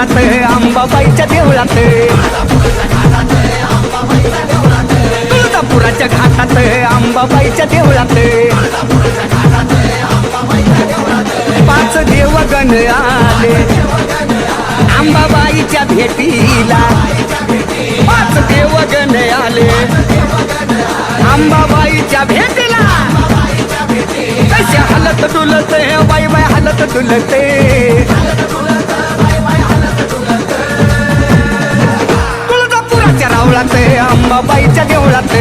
घाटात अंबाबाईच्या देवळात तुळजापुराच्या घाटात अंबाबाईच्या देवळात पाच देवगण आले अंबाबाईच्या भेटीला पाच देवगण आले अंबाबाईच्या भेटीला कसे हलत डुलते बाई बाई हलत डुलते तुळजापुराच्या रावळात अंबाबाईच्या देवळात